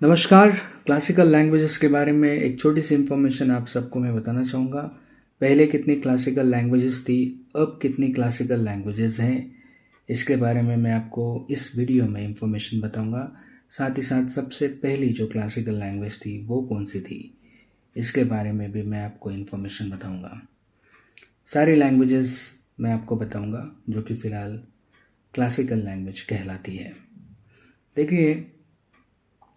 नमस्कार। Classical languages के बारे में एक छोटी सी इन्फॉर्मेशन आप सबको मैं बताना चाहूँगा। पहले कितनी क्लासिकल लैंग्वेजेस थी, अब कितनी क्लासिकल लैंग्वेजेस हैं, इसके बारे में मैं आपको इस वीडियो में इन्फॉर्मेशन बताऊँगा। साथ ही साथ सबसे पहली जो क्लासिकल लैंग्वेज थी वो कौन सी थी, इसके बारे में भी मैं आपको इन्फॉर्मेशन बताऊँगा। सारी लैंग्वेजेस मैं आपको बताऊँगा जो कि फ़िलहाल क्लासिकल लैंग्वेज कहलाती है। देखिए,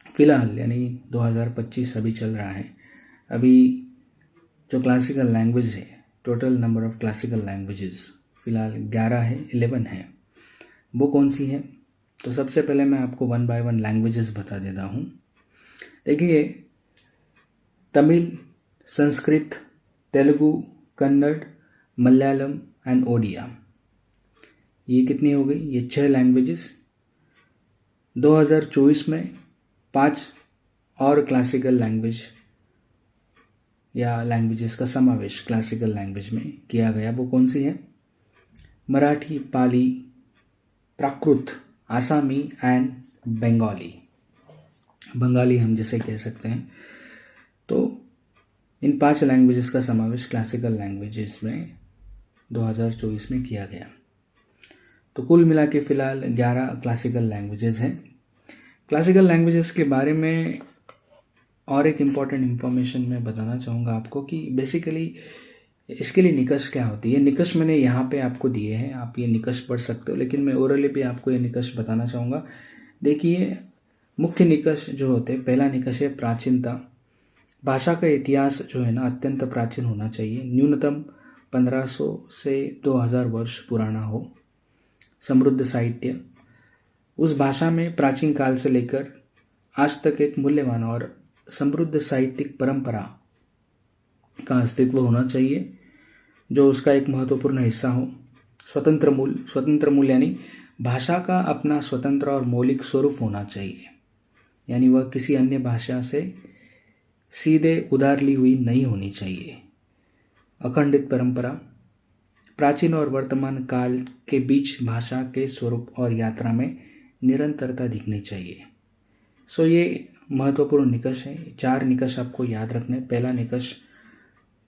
फ़िलहाल यानी 2025 अभी चल रहा है। अभी जो क्लासिकल लैंग्वेज है, total number of classical languages फ़िलहाल 11 है, 11 है। वो कौन सी है? तो सबसे पहले मैं आपको वन बाय वन लैंग्वेजेस बता देता हूँ। देखिए, तमिल, संस्कृत, तेलुगु, कन्नड़, मलयालम एंड ओडिया, ये कितनी हो गई? ये 6 लैंग्वेजेस। 2024 में 5 और क्लासिकल लैंग्वेज या लैंग्वेजेस का समावेश क्लासिकल लैंग्वेज में किया गया। वो कौन सी है? मराठी, पाली, प्राकृत, आसामी एंड बंगाली। बंगाली हम जिसे कह सकते हैं। तो इन 5 लैंग्वेजेस का समावेश क्लासिकल लैंग्वेजेस में 2024 में किया गया। तो कुल मिला के फ़िलहाल 11 क्लासिकल लैंग्वेजेस हैं। क्लासिकल लैंग्वेजेस के बारे में और एक इम्पॉर्टेंट इन्फॉर्मेशन मैं बताना चाहूँगा आपको कि बेसिकली इसके लिए निकष क्या होती है। निकष मैंने यहाँ पे आपको दिए हैं, आप ये निकष पढ़ सकते हो, लेकिन मैं ओरली भी आपको ये निकष बताना चाहूँगा। देखिए, मुख्य निकष जो होते हैं, पहला निकष है प्राचीनता। भाषा का इतिहास जो है ना, अत्यंत प्राचीन होना चाहिए, न्यूनतम 1500 से 2000 वर्ष पुराना हो। समृद्ध साहित्य, उस भाषा में प्राचीन काल से लेकर आज तक एक मूल्यवान और समृद्ध साहित्यिक परंपरा का अस्तित्व होना चाहिए जो उसका एक महत्वपूर्ण हिस्सा हो। स्वतंत्र मूल यानी भाषा का अपना स्वतंत्र और मौलिक स्वरूप होना चाहिए, यानी वह किसी अन्य भाषा से सीधे उधार ली हुई नहीं होनी चाहिए। अखंडित परंपरा, प्राचीन और वर्तमान काल के बीच भाषा के स्वरूप और यात्रा में निरंतरता दिखनी चाहिए। सो ये महत्वपूर्ण निकष है। 4 निकष आपको याद रखने। पहला निकष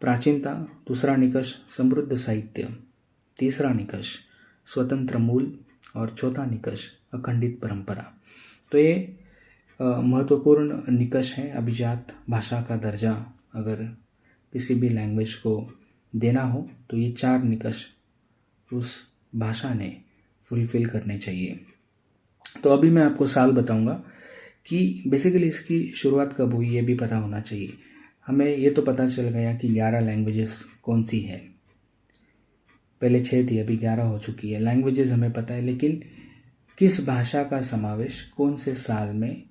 प्राचीनता, दूसरा निकष समृद्ध साहित्य, तीसरा निकष स्वतंत्र मूल और चौथा निकष अखंडित परंपरा। तो ये महत्वपूर्ण निकष है। अभिजात भाषा का दर्जा अगर किसी भी लैंग्वेज को देना हो तो ये 4 निकष उस भाषा ने फुलफिल करने चाहिए। तो अभी मैं आपको साल बताऊंगा कि बेसिकली इसकी शुरुआत कब हुई, ये भी पता होना चाहिए। हमें ये तो पता चल गया कि 11 लैंग्वेजेस कौन सी है। पहले 6 थी, अभी 11 हो चुकी है। लैंग्वेजेस हमें पता है, लेकिन किस भाषा का समावेश कौन से साल में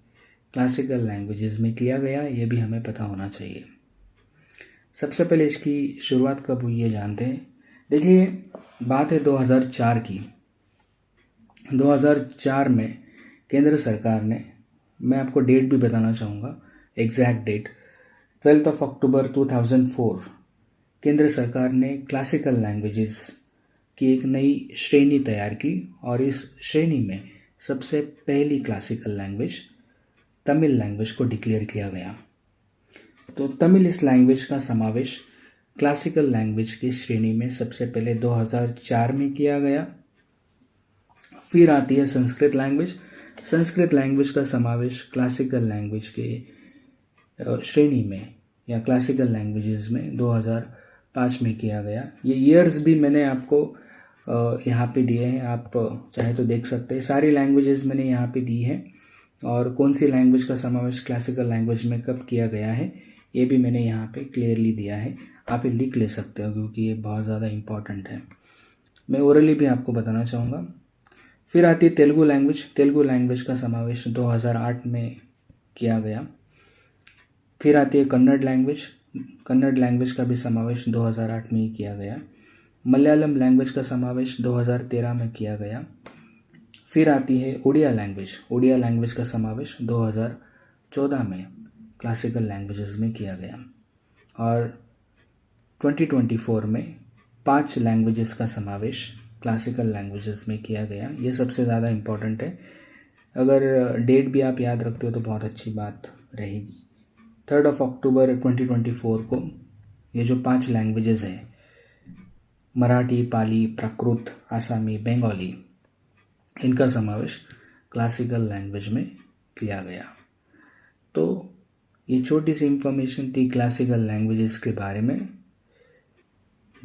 क्लासिकल लैंग्वेजेस में किया गया, ये भी हमें पता होना चाहिए। सबसे पहले इसकी शुरुआत कब हुई ये जानते हैं। देखिए, बात है 2004 की। 2004 में केंद्र सरकार ने, मैं आपको डेट भी बताना चाहूँगा, एग्जैक्ट डेट 12 अक्टूबर 2004, केंद्र सरकार ने क्लासिकल लैंग्वेजेस की एक नई श्रेणी तैयार की और इस श्रेणी में सबसे पहली क्लासिकल लैंग्वेज तमिल लैंग्वेज को डिक्लेयर किया गया। तो तमिल इस लैंग्वेज का समावेश क्लासिकल लैंग्वेज की श्रेणी में सबसे पहले 2004 में किया गया। फिर आती है संस्कृत लैंग्वेज। संस्कृत लैंग्वेज का समावेश क्लासिकल लैंग्वेज के श्रेणी में या क्लासिकल लैंग्वेजेस में 2005 में किया गया। ये ईयर्स भी मैंने आपको यहाँ पे दिए हैं, आप चाहे तो देख सकते हैं। सारी लैंग्वेजेस मैंने यहाँ पे दी है और कौन सी लैंग्वेज का समावेश क्लासिकल लैंग्वेज में कब किया गया है ये भी मैंने यहाँ पे क्लियरली दिया है। आप ये लिख ले सकते हो क्योंकि ये बहुत ज़्यादा इम्पॉर्टेंट है। मैं ओरली भी आपको बताना चाहूँगा। फिर आती है तेलुगु लैंग्वेज। तेलुगु लैंग्वेज का समावेश 2008 में किया गया। फिर आती है कन्नड़ लैंग्वेज। कन्नड़ लैंग्वेज का भी समावेश 2008 में ही किया गया। मलयालम लैंग्वेज का समावेश 2013 में किया गया। फिर आती है उड़िया लैंग्वेज। उड़िया लैंग्वेज का समावेश 2014 में क्लासिकल लैंग्वेजेस में किया गया। और 2024 में 5 लैंग्वेजेस का समावेश क्लासिकल लैंग्वेजेस में किया गया। ये सबसे ज़्यादा इम्पॉर्टेंट है। अगर डेट भी आप याद रखते हो तो बहुत अच्छी बात रहेगी। 3 अक्टूबर 2024 को ये जो 5 लैंग्वेजेस हैं, मराठी, पाली, प्राकृत, आसामी, बंगाली, इनका समावेश क्लासिकल लैंग्वेज में किया गया। तो ये छोटी सी इंफॉर्मेशन थी क्लासिकल लैंग्वेजेस के बारे में।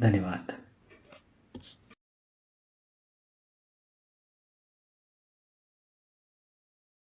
धन्यवाद।